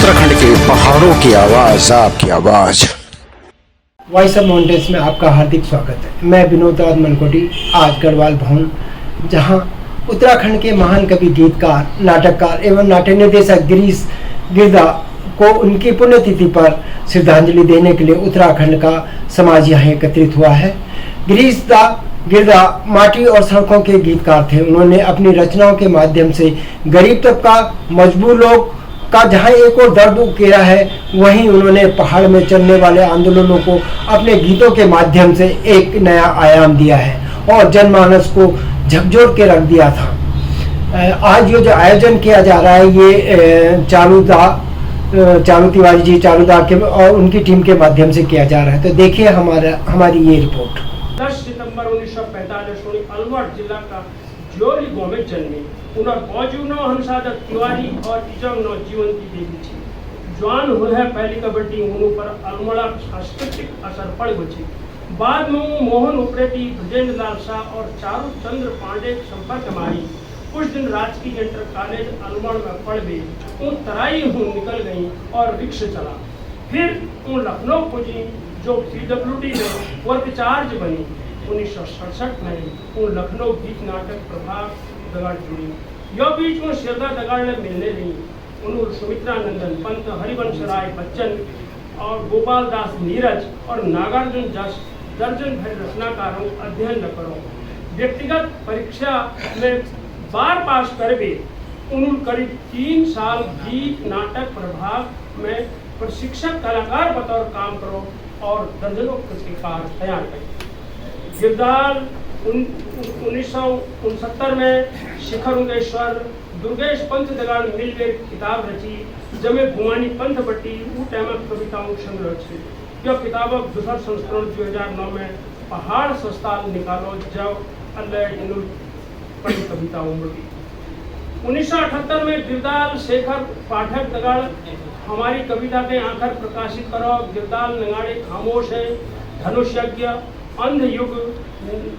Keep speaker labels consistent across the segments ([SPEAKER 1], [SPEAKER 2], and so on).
[SPEAKER 1] उत्तराखंड के पहाड़ों की आवाज, आपकी आवाज।
[SPEAKER 2] वॉइस ऑफ माउंटेन्स में आपका हार्दिक स्वागत है। मैं विनोद मनकोटी आज गढ़वाल भवन, जहां उत्तराखंड के महान कवि, गीतकार, नाटककार एवं नाट्य निर्देशक गिरीश गिरदा को उनकी पुण्यतिथि पर श्रद्धांजलि देने के लिए उत्तराखंड का समाज यहाँ एकत्रित हुआ है। गिरीश गिरदा माटी और सड़कों के गीतकार थे। उन्होंने अपनी रचनाओं के माध्यम से गरीब तबका, मजबूर लोग का जहाँ एक और दर्द उकेरा है, वहीं उन्होंने पहाड़ में चलने वाले आंदोलनों को अपने गीतों के माध्यम से एक नया आयाम दिया है और जनमानस को झकझोर के रख दिया था। आज ये जो आयोजन किया जा रहा है, ये चारू तिवारी जी, चारूदा के और उनकी टीम के माध्यम से किया जा रहा है। तो देखिए हमारी ये रिपोर्ट।
[SPEAKER 3] 10 सितंबर 1945 अलवर जिला का जोली गांव में जन्मे। उनर बाजूनो हंसादत तिवारी और इजंगनो जीवन की देवी थी। जवान हुए है पहली कबड्डी उन पर अलमड़ा सांस्कृतिक असर पड़ गई। बाद में मोहन उपरेटी, ब्रजेंद्र लाल शाह और चारू चंद्र पांडे संपर्क हमारी। कुछ दिन राजकीय इंटर कॉलेज अलमड़ में पढ़ गई। उन तराई निकल गई और रिक्शा चला। फिर उन लखनऊ पहुंची, जो PWD में वर्ग चार्ज बनी। 1967 में उन लखनऊ गीत नाटक प्रभाग दगाड़ जुड़ी। यह बीच में श्रद्धा दगाड़ मिलने रही। उन्होंने सुमित्रा नंदन पंत, हरिवंश राय बच्चन और गोपाल दास नीरज और नागार्जुन जस दर्जन भर रचनाकारों अध्ययन न करो। व्यक्तिगत परीक्षा में बार पास करके उन्होंने करीब 3 साल गीत नाटक प्रभाग में प्रशिक्षक कलाकार बतौर काम करो और दर्जनों कृतिकार तैयार करें। गिरदाल 1969 में शिखर उंगेश्वर दुर्गेश पंथ दगाड़ मिलकर किताब रची, जमे भुवानी पंथ बट्टी टाइमक कविताओं संग्रह थी। यह किताब दूसरा संस्करण 2009 में पहाड़ सस्ताल निकालो जब अल्लाह पढ़ी कविताओं बटी। 1978 में गिरदाल शेखर पाठक दगाड़ हमारी कविता के आखिर प्रकाशित करो। गिरदाल नगाड़े खामोश है, धनुष यज्ञ, अंध युग,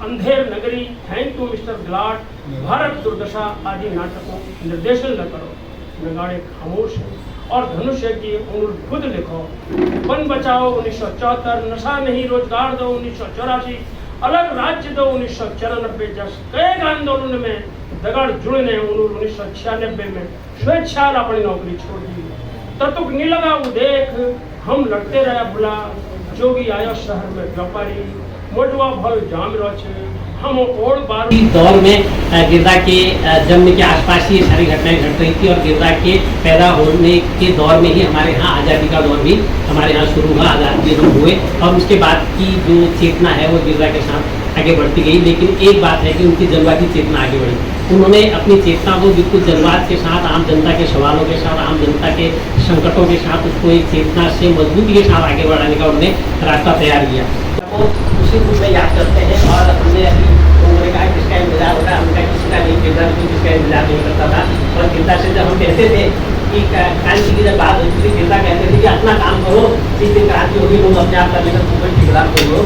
[SPEAKER 3] Andher Nagari, thank you mister ग्लाट, Bharat दुर्दशा आदि नाटकों निर्देशन न करो। नगाड़े खामोश है और धनुष यज्ञ उन्होंने खुद लिखो। वन बचाओ 1974, नशा नहीं रोजगार दो 1984, अलग राज्य दो 1994। जस कई आंदोलन में दगाड़ जुड़ने उन्होंने 1996 में स्वेच्छा अपनी नौकरी छोड़ दी। ततुक नहीं लगा वो देख, हम लड़ते रहे भुला, जोगी आया शहर में व्यापारी, मोटवा भल जाम रोचे, हम और बार
[SPEAKER 4] दौर में गिरदा के जन्म के आसपास ही सारी घटनाएं घट रही थी और गिरदा के पैदा होने के दौर में ही हमारे यहाँ आज़ादी का दौर भी हमारे यहाँ शुरू हुआ, आज़ादी हम हुए और उसके बाद की जो चेतना है वो गिरदा के साथ आगे बढ़ती गई। लेकिन एक बात है कि उनकी जज्बाती चेतना आगे बढ़ी। उन्होंने अपनी चेतना को बिल्कुल जज्बात के साथ, आम जनता के सवालों के साथ, आम जनता के संकटों के साथ उसको एक चेतना से मजबूती के साथ आगे बढ़ाने का उन्होंने रास्ता तैयार किया। वो उसी रूप में याद करते हैं और हमने अभी उन्होंने कहा किसका इंतजार होता है, उनका किसका नहीं, गिरदा को किसका इंतजार नहीं करता था। और गिरदा से जब हम कहते थे कि क्रांति की जब बात होती थी, गिरदा कहते थे कि अपना काम करो, जिस दिन क्रांति होगी लोग अपने आप कर लेकर कुछ के खिलाफ करो।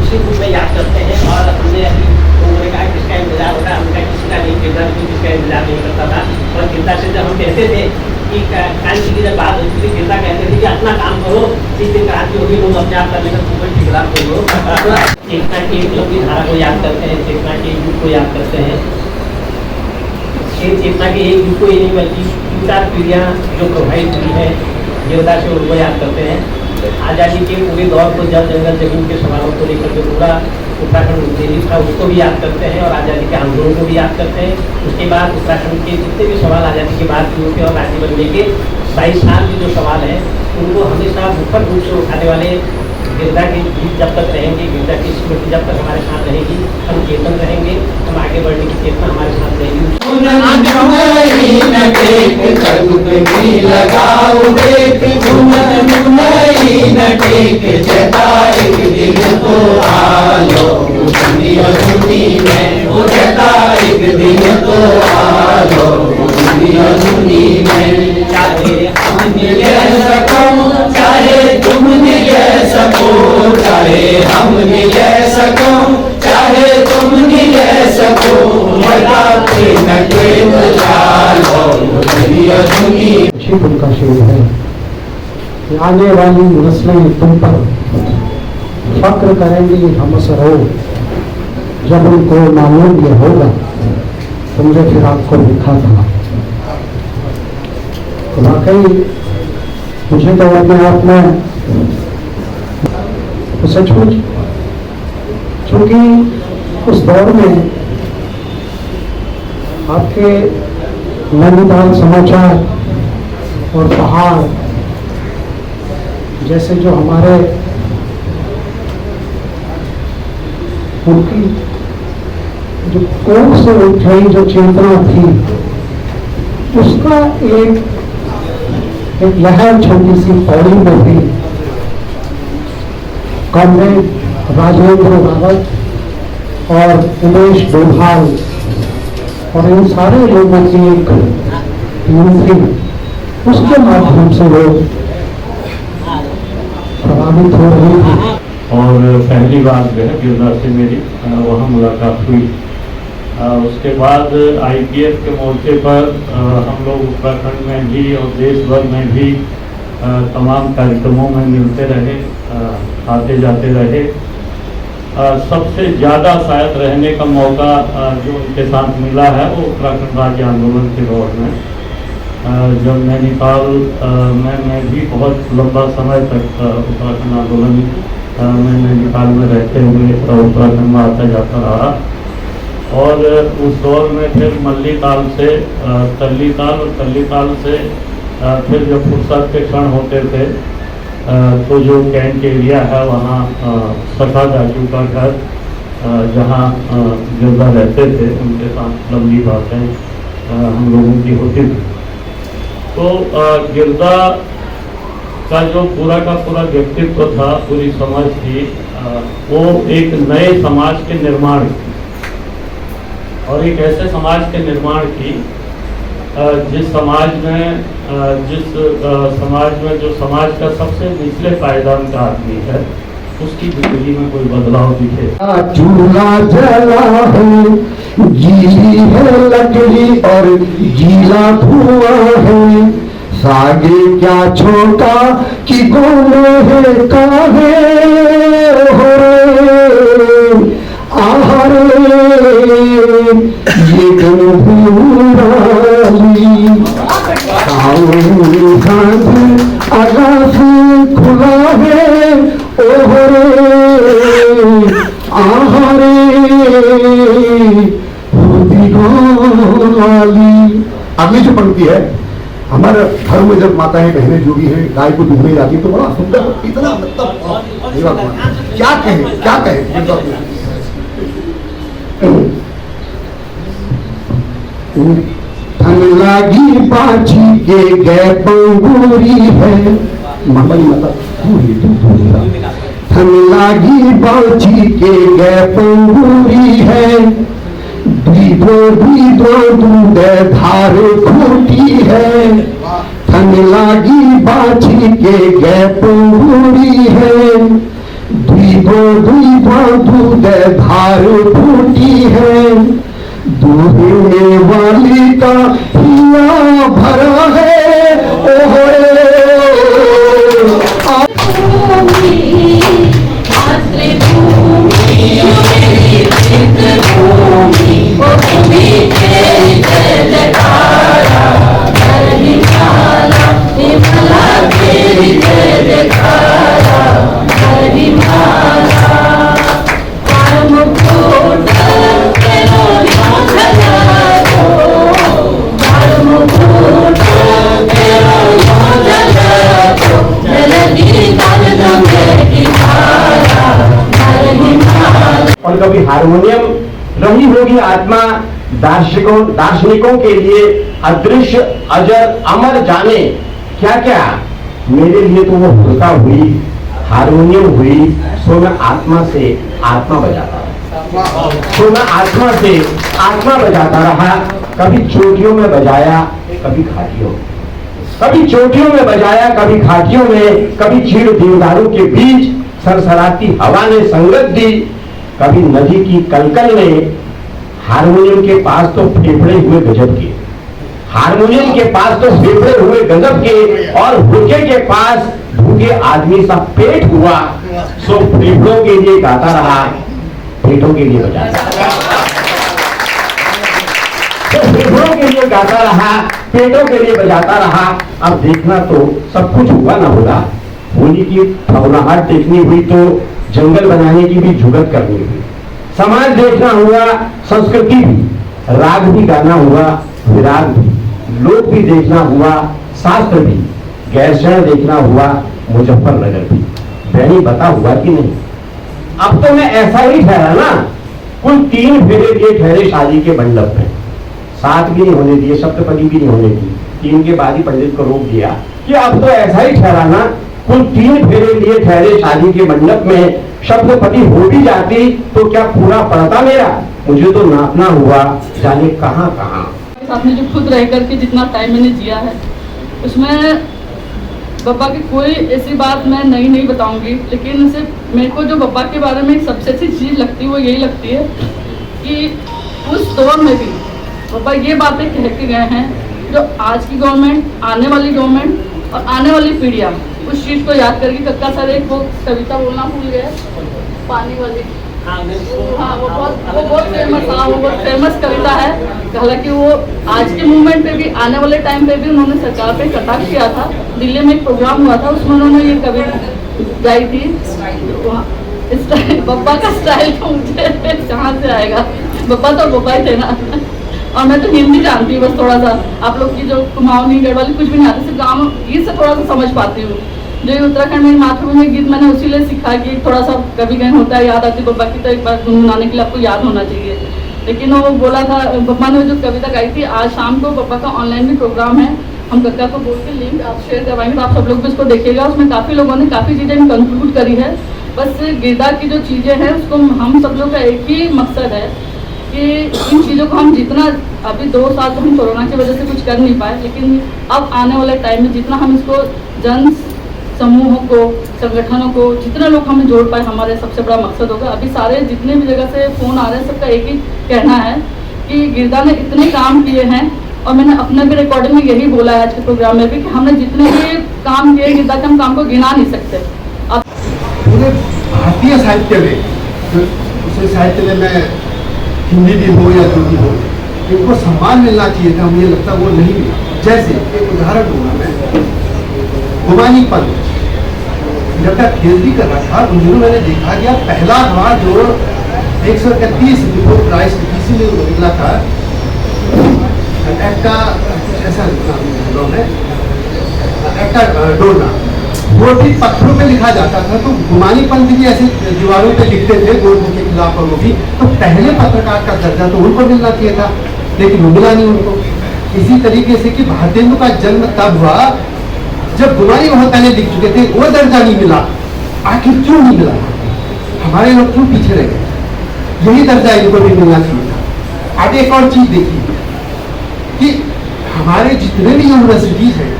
[SPEAKER 4] उसी रूप में याद करते हैं और हमने अभी उन्होंने कहा किसका इंतजार होता है, उनका किसका नहीं, गिरदा को किसका इंतजार नहीं करता था। और गिरदा से जब हम कहते थे कि क्रांति की जब बात होती थी, गिरदा कहते थे कि अपना काम करो, जिस दिन क्रांति होगी लोग अपने आप कर लेकर कुछ के खिलाफ करो। चेतना की लंबी धारा को याद करते हैं, चेतना के युग को याद करते हैं। चेतना के एक युग को ही नहीं बल्कि 3-4 पीढ़ियाँ जो प्रभावित हुई है गिरदा से, उनको याद करते हैं। आज़ादी के पूरे दौर को, जल जंगल जमीन के सवालों को लेकर के पूरा उत्तराखंड उत्तेजित था, उसको भी याद करते हैं और आज़ादी के आंदोलन को भी याद करते हैं। उसके बाद उत्तराखंड के जितने भी सवाल आज़ादी के बाद हुए थे और राज्य बनने के 22 साल के जो सवाल हैं उनको हमेशा मुख्य रूप से उठाने वाले गिरदा के गीत जब तक रहेंगे, गिरदा की स्मृति जब तक हमारे साथ रहेगी, हम चेतन रहेंगे, हम आगे बढ़ने की चेतना हमारे साथ रहेगी।
[SPEAKER 5] चाहे तुम मिल सको, चाहे हम मिल सको, चाहे तुम मिल सको,
[SPEAKER 6] निश्चित उनका शेर है कि आने वाली नस्लें तुम पर फक्र करेंगी हमसे रो, जब उनको मालूम ये होगा तुमने फिर आपको लिखा था। तो वाकई मुझे तो अपने आप में तो सचमुच, चूंकि उस दौर में आपके नैनीताल समाचार और पहाड़ जैसे जो हमारे उनकी जो कोख से उठ रही जो चेतना थी, उसका एक लहर छोटी सी पौड़ी में भी कॉमरेड राजेंद्र रावत और उमेश डोभाल और इन सारे लोगों की एक टीम थी, उसके माध्यम से लोग प्रभावित हो रही थी।
[SPEAKER 7] और पहली बार जो है गिरदा से मेरी वहाँ मुलाकात हुई। उसके बाद IPF के मोर्चे पर हम लोग उत्तराखंड में भी और देश भर में भी तमाम कार्यक्रमों में मिलते रहे, आते जाते रहे। सबसे ज़्यादा शायद रहने का मौका जो उनके साथ मिला है वो उत्तराखंड राज्य आंदोलन के दौर में, जब नैनीताल में मैं भी बहुत लंबा समय तक उत्तराखंड आंदोलन में नैनीताल में रहते हुए उत्तराखंड में आता जाता रहा। और उस दौर में फिर मल्लीताल से तल्लीताल और तल्लीताल से फिर जब फुर्सत के क्षण होते थे तो जो कैंट एरिया है वहाँ सखा चाचू का घर जहाँ गिरदा रहते थे, उनके साथ लंबी बातें हम लोगों की होती थी। तो गिरदा का जो पूरा का पूरा व्यक्तित्व था, पूरी समझ थी, वो एक नए समाज के निर्माण की और एक ऐसे समाज के निर्माण की जिस समाज में जो समाज का सबसे निचले पायदान का आदमी है उसकी जिंदगी में कोई बदलाव दिखे।
[SPEAKER 6] चूल्हा जला है, गीली है लकड़ी और गीला धुआं है, सागे क्या छोटा कि गोले है काहे ये गंभीराली आगाज खुला है
[SPEAKER 8] अगली जो पंक्ति है, हमारे घर में जब माताएं बहनें जो भी हैं गाय को दूहने जाती तो बड़ा सुंदर, इतना मतलब क्या कहें
[SPEAKER 6] धन लागी बाजी के गए पंगूरी है, धन लागी बाजी के गए पंगूरी है, दीदो दूध धार खूटी है, धन लागी बाजी के गए पंगूरी है, दीदो दूध धार फूटी है, दूहने वाली का हिया भरा है
[SPEAKER 9] और कभी हारमोनियम रही होगी आत्मा दार्शनिकों के लिए अदृश्य अजर अमर जाने क्या क्या। मेरे लिए तो वो होता हुई, हारमोनियम हुई, सो मैं आत्मा से आत्मा बजाता रहा, सो मैं आत्मा से आत्मा बजाता रहा। कभी चोटियों में बजाया, कभी घाटियों में, कभी चोटियों में बजाया, कभी घाटियों में, कभी चीड़ देवदारों के बीच सरसराती हवा ने संगत दी, कभी नदी की कलकल ने। हारमोनियम के पास तो फेफड़े हुए गजब के, हारमोनियम के पास तो फेफड़े हुए गजब के, और भूखे के पास भूखे आदमी सा पेट हुआ, सो फेफड़ों के लिए गाता रहा, पेटों के लिए बजाता रहा। तो फेफड़ों के लिए गाता रहा, पेटों के लिए बजाता रहा। अब देखना तो सब कुछ हुआ ना होगा, होली की भावनाहट देखनी हुई तो जंगल बनाने की भी जुगत करनी हुई, समाज देखना हुआ, संस्कृति भी, राग भी गाना हुआ, विराग भी, लोक भी देखना हुआ, शास्त्र भी, गैरसैंण देखना हुआ, मुजफ्फरनगर भी। बहनी बता हुआ कि नहीं? अब तो मैं ऐसा ही ठहरा ना, कुल 3 फेरे लिए ठहरे शादी के मंडप में, 7 भी नहीं होने दिए, सप्तपदी भी नहीं होने दी, 3 के बाद ही पंडित को रोक दिया कि अब तो ऐसा ही ठहरा ना, कुल 3 फेरे लिए ठहरे शादी के मंडप में, सप्तपदी हो भी जाती तो क्या पूरा पड़ता मेरा? मुझे तो नापना हुआ जाने कहां कहां।
[SPEAKER 10] साथ में जो खुद रह करके जितना टाइम मैंने जिया है, उसमें बब्बा की कोई ऐसी बात मैं नहीं बताऊंगी, लेकिन सिर्फ मेरे को जो बब्बा के बारे में सबसे अच्छी चीज़ लगती है वो यही लगती है कि उस दौर में भी बब्बा ये बातें कह के गए हैं जो आज की गवर्नमेंट, आने वाली गवर्नमेंट और आने वाली पीढ़ियाँ उस चीज़ को याद करके। कक्का सर एक वो कविता बोलना भूल गए, पानी वाली, हाँ वो बहुत फेमस, हाँ वो बहुत फेमस कविता है। हालांकि वो आज के मूवमेंट पे भी, आने वाले टाइम पे भी उन्होंने सरकार पे कटाक्ष किया था। दिल्ली में एक प्रोग्राम हुआ था, उसमें उन्होंने ये कविता गाई थी। बब्बा का स्टाइल तो मुझे कहाँ से आएगा, बब्बा तो बब्बा ही थे ना। और मैं तो हिंदी जानती हूँ बस थोड़ा सा, आप लोग की जो कुमाऊनी गढ़वाली कुछ भी नहीं आती, सिर्फ गाँव ये से थोड़ा सा समझ पाती हूँ। जो उत्तराखंड में मातृभूमि गीत मैंने उसी लिए सीखा कि थोड़ा सा कभी कहीं होता है, याद आती बब्बा की, तो एक बार गुनगुनाने के लिए आपको याद होना चाहिए। लेकिन वो बोला था, बब्बा ने जो कविता गाई थी। आज शाम को बब्बा का ऑनलाइन भी प्रोग्राम है, हम कक्का को बोल के लिंक आप शेयर करवाएंगे, तो आप सब लोग भी उसको देखिएगा। उसमें काफ़ी लोगों ने काफ़ी चीज़ें कंट्रीब्यूट करी है। बस गिरदा की जो चीज़ें हैं उसको हम सब लोग का एक ही मकसद है कि इन चीज़ों को हम जितना, अभी 2 साल तो हम कोरोना की वजह से कुछ कर नहीं पाए, लेकिन अब आने वाले टाइम में जितना हम इसको जन समूहों को, संगठनों को, जितने लोग हमें जोड़ पाए, हमारे सबसे बड़ा मकसद होगा। अभी सारे जितने भी जगह से फ़ोन आ रहे हैं, सबका एक ही कहना है कि गिरदा ने इतने काम किए हैं, और मैंने अपने भी रिकॉर्डिंग में यही बोला है आज के प्रोग्राम में भी कि हमने जितने भी काम किए गिरदा के, हम काम को गिना नहीं सकते। अब
[SPEAKER 8] पूरे भारतीय साहित्य में, दूसरे साहित्य में हिंदी भी हो या जो भी हो, इनको सम्मान मिलना चाहिए था, मुझे लगता वो नहीं मिला। जैसे एक उदाहरण दूंगा मैं, गुमानी पंत जब तक PhD कर रहा था, उन दिनों मैंने देखा गया पहला अखबार जो 131 बिफोर क्राइस्ट BC में निकला था, एक्टा ऐसा नाम है, एक्टा डोना, वो भी पत्थरों पे लिखा जाता था। तो गुमानी पंत भी ऐसे दीवारों पे लिखते थे गोरखों के खिलाफ, और वो भी तो पहले पत्रकार का दर्जा तो उनको मिलना चाहिए था, लेकिन वो मिला नहीं उनको। इसी तरीके से कि भारतेंदु का जन्म तब हुआ जब गुमानी बहुत पहले लिख चुके थे, वो दर्जा नहीं मिला। आखिर क्यों नहीं मिला? हमारे लोग क्यों पीछे रह गए? यही दर्जा इनको भी मिलना चाहिए था। अब एक और चीज देखिए कि हमारे जितने भी यूनिवर्सिटीज हैं,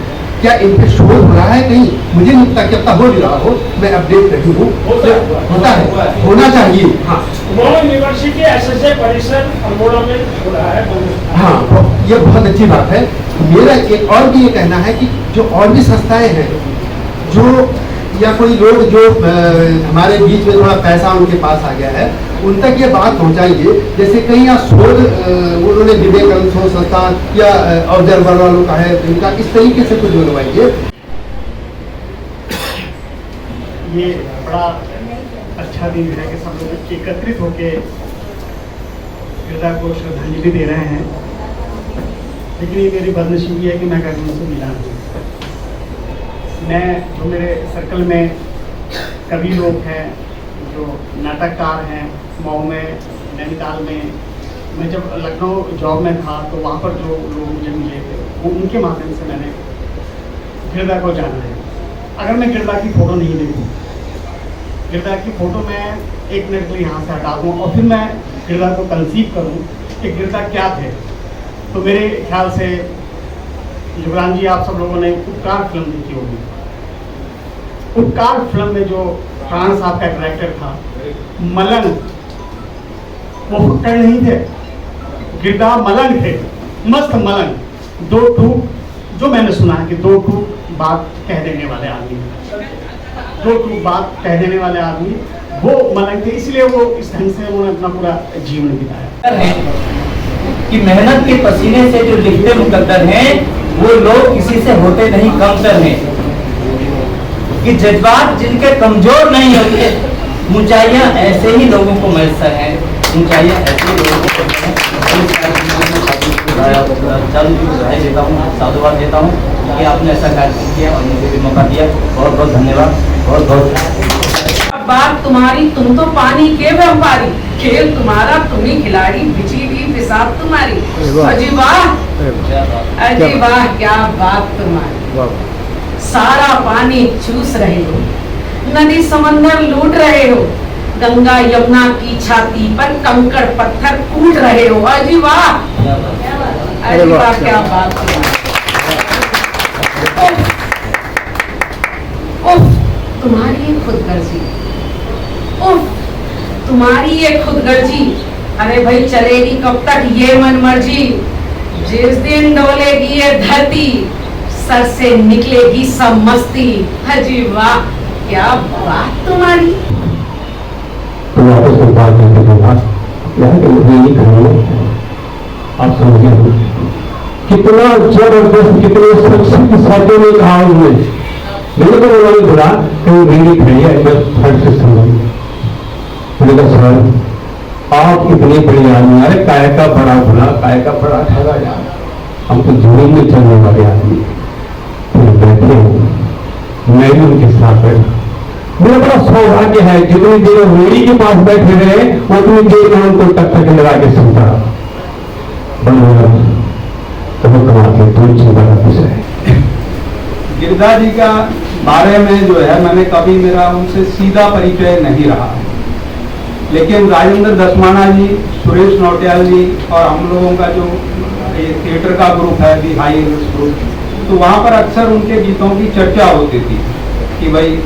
[SPEAKER 8] क्या इन पे शोध हो रहा है कहीं? मुझे नहीं पता, क्या पता हो नहीं रहा हो, मैं अपडेट नहीं हूँ। होता है, होना चाहिए। हाँ,
[SPEAKER 3] यूनिवर्सिटी SSA परिसर अल्मोड़ा में हो रहा है।
[SPEAKER 8] हाँ, ये बहुत अच्छी बात है। मेरा एक और भी ये कहना है कि जो और भी संस्थाएं हैं, जो या कोई लोग जो हमारे बीच में थोड़ा पैसा उनके पास आ गया है, उन तक ये बात पहुंचाइए। जैसे कहीं यहाँ शोध उन्होंने विवेकानंद शोध संस्थान या ऑब्जर्वर वालों का है, इनका इस तरीके से कुछ बनवाइए।
[SPEAKER 11] ये बड़ा अच्छा दिन है कि सब लोग एकत्रित होके गिरदा को श्रद्धांजलि दे रहे हैं। लेकिन ये मेरी बदनसीबी है कि मैं कभी उनसे मिला नहीं। मैं जो मेरे सर्कल में कवि लोग हैं, जो नाटककार हैं, मऊ में, नैनीताल में, मैं जब लखनऊ जॉब में था तो वहाँ पर जो लोग मुझे मिले थे, वो उनके माध्यम से मैंने गिरदा को जाना है। अगर मैं गिरदा की फ़ोटो नहीं देखूँ, गिरदा की फ़ोटो मैं 1 मिनट के लिए यहाँ से हटा दूँ और फिर मैं गिरदा को कंसीव करूँ कि गिरदा क्या थे, तो मेरे ख्याल से युवराज जी, आप सब लोगों ने उपकार फिल्म देखी होगी। उपकार फिल्म में जो प्राण साहब का कैरेक्टर था, मलंग, वो फुक्कड़ नहीं थे, गिरदा मलंग थे, मस्त मलंग। दो ठूक, जो मैंने सुना है कि दो ठूक बात कह देने वाले आदमी, दो ठूक बात कह देने वाले आदमी वो मलंग थे, इसलिए वो इस ढंग से उन्होंने अपना पूरा जीवन बिताया।
[SPEAKER 5] कि मेहनत के पसीने से जो लिखते मुकद्दर हैं वो लोग किसी से होते नहीं कमतर हैं, कि जज्बात जिनके कमजोर नहीं होते, ऊंचाइयां ऐसे ही लोगों को मैसर हैं, ऊंचाइयां ऐसे ही लोगों को बधाई देता हूँ, साधुवाद देता हूँ कि आपने ऐसा कार्य किया और मुझे भी मौका दिया। बहुत बहुत धन्यवाद। बहुत बहुत
[SPEAKER 12] बात तुम्हारी, तुम तो पानी के व्यापारी, खेल तुम्हारा तुम ही खिलाड़ी, बिछी हुई पिसाब तुम्हारी। अजी वाह, अजी वाह, क्या बात तुम्हारी। सारा पानी चूस रहे हो, नदी समंदर लूट रहे हो, गंगा यमुना की छाती पर कंकड़ पत्थर कूट रहे हो। अजी वाह, अजी वाह, क्या बात तुम्हारी। तुम्हारी ये खुदगर्जी, तुम्हारी ये खुदगर्जी, अरे भाई चलेगी कब तक ये मनमर्जी। जिस दिन डोलेगी ये धरती, सर से निकलेगी सब मस्ती। अजी वाह, क्या बात तुम्हारी।
[SPEAKER 6] तो वापस एक बात करने के बाद यहाँ के मुझे ये कहना है, आप समझिए कितना जबरदस्त, कितने शख्सियत शब्दों में कहा हुए। मैंने तो उन्होंने बोला कहीं मेरी खड़ी है, बस फर्क से समझ। मैंने कहा सर आप इतने बड़े आदमी, अरे काय का बड़ा भला, काय का बड़ा ठगा यार, हम तो जमीन में चलने वाले आदमी। फिर बैठे हो, मैं भी उनके साथ बैठा। मेरा बड़ा सौभाग्य है, जितनी देर रेडी के पास बैठे रहे उतनी देर में उनको टक्कर लगा के सुनता
[SPEAKER 13] गिरधा जी का बारे में जो है मैंने कभी मेरा उनसे सीधा परिचय नहीं रहा, लेकिन राजेंद्र दसमाना जी, सुरेश नौटियाल जी और हम लोगों का जो थिएटर का ग्रुप है दी हाई ग्रुप, तो वहाँ पर अक्सर उनके गीतों की चर्चा होती थी कि भाई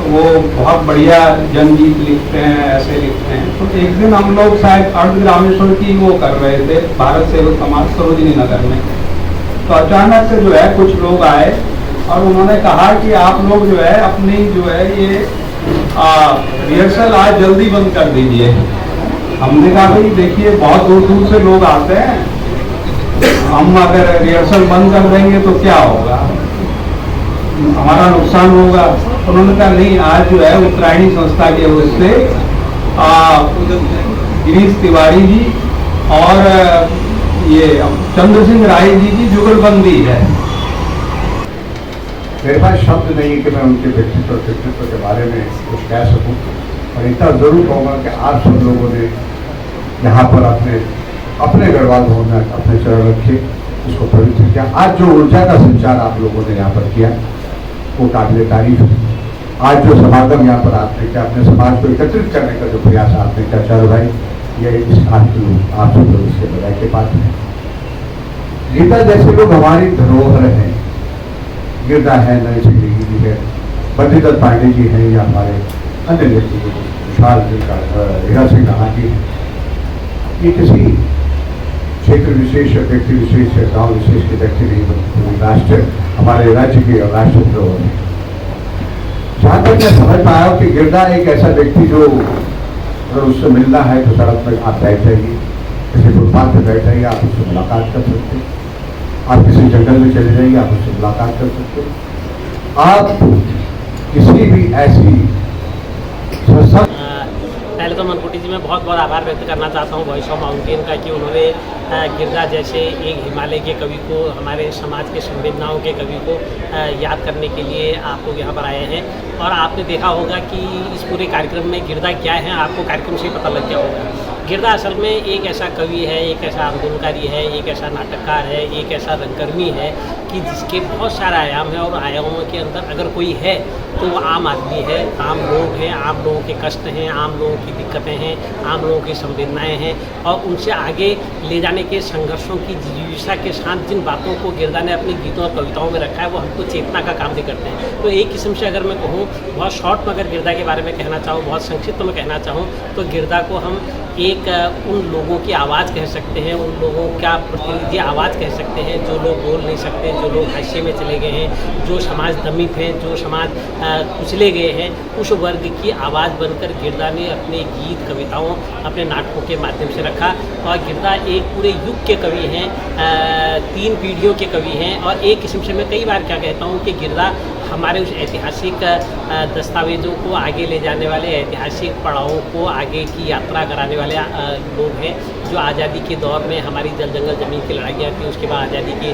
[SPEAKER 13] वो बहुत बढ़िया जनगीत लिखते हैं, ऐसे लिखते हैं। तो एक दिन हम लोग शायद अर्धग्रामेश्वर की वो कर रहे थे भारत सेवक समाज सरोजिनी नगर में, तो अचानक से जो है कुछ लोग आए और उन्होंने कहा कि आप लोग जो है अपनी जो है ये रिहर्सल आज जल्दी बंद कर दीजिए। हमने कहा भाई देखिए बहुत दूर दूर से लोग आते हैं, हम अगर रिहर्सल बंद कर देंगे तो क्या होगा, हमारा नुकसान होगा। उन्होंने कहा नहीं, आज जो है उत्तरायणी संस्था के ओर से गिरीश तिवारी जी और ये चंद्र सिंह राय जी की जुगलबंदी है।
[SPEAKER 8] मेरे पास शब्द नहीं कि मैं उनके व्यक्तित्व के बारे में कुछ कह सकूं, और इतना जरूर कहूँगा कि आप सब लोगों ने यहाँ पर अपने गढ़वाल भवन में अपने चरण रखे, उसको पवित्र किया। आज जो ऊर्जा का संचार आप लोगों ने यहाँ पर किया वो काबिल तारीफ है। आज जो समागम यहाँ पर आपने किया, अपने समाज को एकत्रित करने का जो प्रयास आपने किया, चारों भाई, ये इस आप सब लोग इसके बधाई के पात्र हैं। गीता जैसे लोग हमारी धरोहर हैं, गिरधा है, नरेश जी है, बद्रीदत्त पांडे जी हैं, या हमारे अन्य व्यक्ति विशाल हीरा सिंह राणा जी हैं। ये किसी क्षेत्र विशेष, व्यक्ति विशेष या गाँव विशेष के व्यक्ति नहीं बनते, राष्ट्र, हमारे राज्य के और राष्ट्र धरोहर है। जहाँ तक मैं समझ पाया हूँ कि गिरधा एक ऐसा व्यक्ति जो अगर उससे मिलना है तो सड़क पर आप बैठ जाइए, किसी फुटपाथ पर बैठ जाइए, आप उससे मुलाकात कर सकते हैं। आप किसी जंगल में चले जाइए, आप उससे मुलाकात कर सकते हैं। आप किसी भी ऐसी
[SPEAKER 4] पहले तो मनकोटी जी मैं बहुत बहुत आभार व्यक्त करना चाहता हूँ वॉइस ऑफ माउंटेन का, कि उन्होंने गिरधा जैसे एक हिमालय के कवि को, हमारे समाज के संवेदनाओं के कवि को याद करने के लिए आप लोग यहाँ पर आए हैं। और आपने देखा होगा कि इस पूरे कार्यक्रम में गिरधा क्या है आपको कार्यक्रम से ही पता लग गया होगा। गिरधा असल में एक ऐसा कवि है, एक ऐसा आंदोलनकारी है, एक ऐसा नाटककार है, एक ऐसा रंगकर्मी है कि जिसके बहुत सारे आयाम हैं और आयामों के अंदर अगर कोई है तो वो आम आदमी है, आम लोग हैं, आम लोगों के कष्ट हैं, आम लोगों की दिक्कतें हैं, आम लोगों की संवेदनाएं हैं और उनसे आगे ले जाने के संघर्षों की जिज्ञासा के साथ जिन बातों को गिरदा ने अपनी गीतों और कविताओं में रखा है वो हमको चेतना का काम भी करते हैं। तो एक किस्म से अगर मैं कहूँ बहुत शॉर्ट में अगर गिरदा के बारे में कहना चाहूँ, बहुत संक्षिप्त में कहना चाहूँ तो गिरदा को हम एक उन लोगों की आवाज़ कह सकते हैं, उन लोगों का प्रतिनिधि आवाज़ कह सकते हैं जो लोग बोल नहीं सकते, जो लोग हाशिए में चले गए हैं, जो समाज दमित हैं, जो समाज कुचले गए हैं, उस वर्ग की आवाज़ बनकर गिरदा ने अपने गीत कविताओं अपने नाटकों के माध्यम से रखा। और गिरदा एक पूरे युग के कवि हैं, 3 पीढ़ियों के कवि हैं और एक किस्म से मैं कई बार क्या कहता हूँ कि गिरदा हमारे उस ऐतिहासिक दस्तावेज़ों को आगे ले जाने वाले, ऐतिहासिक पड़ावों को आगे की यात्रा कराने वाले लोग हैं जो आज़ादी के दौर में हमारी जल जंगल ज़मीन की लड़ाइयाँ थी, उसके बाद आज़ादी के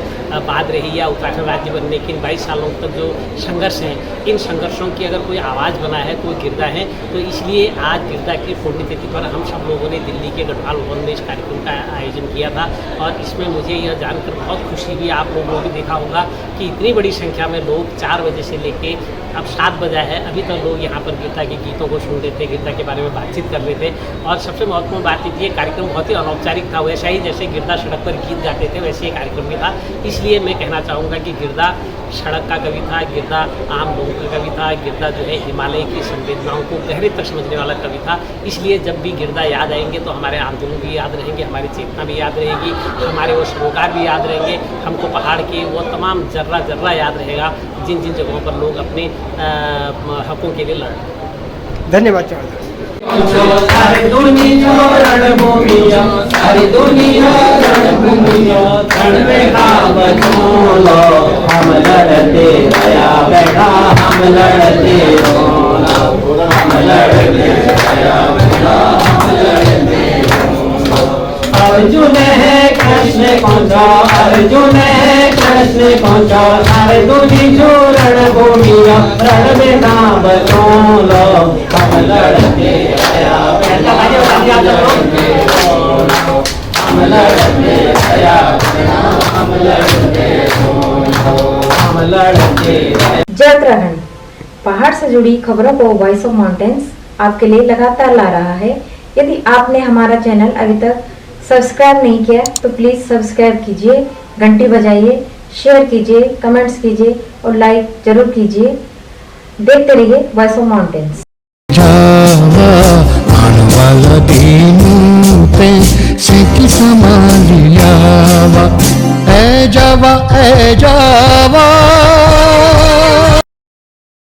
[SPEAKER 4] बाद रही या उत्तराखंड राज्य बनने के इन 22 सालों तक जो संघर्ष हैं, इन संघर्षों की अगर कोई आवाज़ बना है कोई गिरदा है। तो इसलिए आज गिरदा की पुण्यतिथि पर हम सब लोगों ने दिल्ली के गढ़वाल भवन में इस कार्यक्रम का आयोजन किया था और इसमें मुझे यह जानकर बहुत खुशी हुई। आप लोगों ने भी देखा होगा कि इतनी बड़ी संख्या में लोग 4 बजे से लेके अब 7 बजा है, अभी तक लोग यहाँ पर गिरदा के गीतों को सुन रहे थे, गिरदा के बारे में बातचीत कर रहे थे। और सबसे महत्वपूर्ण बात ये कार्यक्रम बहुत ही अनौपचारिक था, वैसा ही जैसे गिरदा सड़क पर गीत गाते थे वैसे ही कार्यक्रम भी था। इसलिए मैं कहना चाहूँगा कि गिरदा सड़क का कवि था, गिरदा आम लोगों का कवि था, गिरदा जो है हिमालय की संवेदनाओं को गहरे तक समझने वाला कवि था। इसलिए जब भी गिरदा याद आएंगे तो हमारे आंदोलन भी याद रहेंगे, हमारी चेतना भी याद रहेगी, हमारे वो सरोकार भी याद रहेंगे, हमको पहाड़ के वो तमाम जर्रा जर्रा याद रहेगा जिन जिन जगहों पर लोग अपने हकों के लिए लड़ रहे हैं।
[SPEAKER 2] धन्यवाद चौधरी।
[SPEAKER 5] सारी दुनिया रणभूमिया, सारी दुनिया रणभूमिया, रण में काम चोलो, हम लड़ते गया बैठा, हम लड़ते रोना, हम लड़ते गया बैठा, हम लड़ते रोना। अर्जुन है कृष्ण कौचा, अर्जुन है कृष्ण कौचा, सारी दुनिया रणभूमिया, रण में काम चोलो, हम लड़ते गया बैठा, हम लड़ते गया, हम लड़ते हम लड़ते।
[SPEAKER 14] जय उत्तराखंड पहाड़ से जुड़ी खबरों को वॉइस ऑफ माउंटेन्स आपके लिए लगातार ला रहा है। यदि आपने हमारा चैनल अभी तक सब्सक्राइब नहीं किया तो प्लीज सब्सक्राइब कीजिए, घंटी बजाइए, शेयर कीजिए, कमेंट्स कीजिए और लाइक जरूर कीजिए। देखते रहिए वॉइस ऑफ माउंटेन्स।
[SPEAKER 1] वाला दीनू पे से की संभालियावा, ए जावा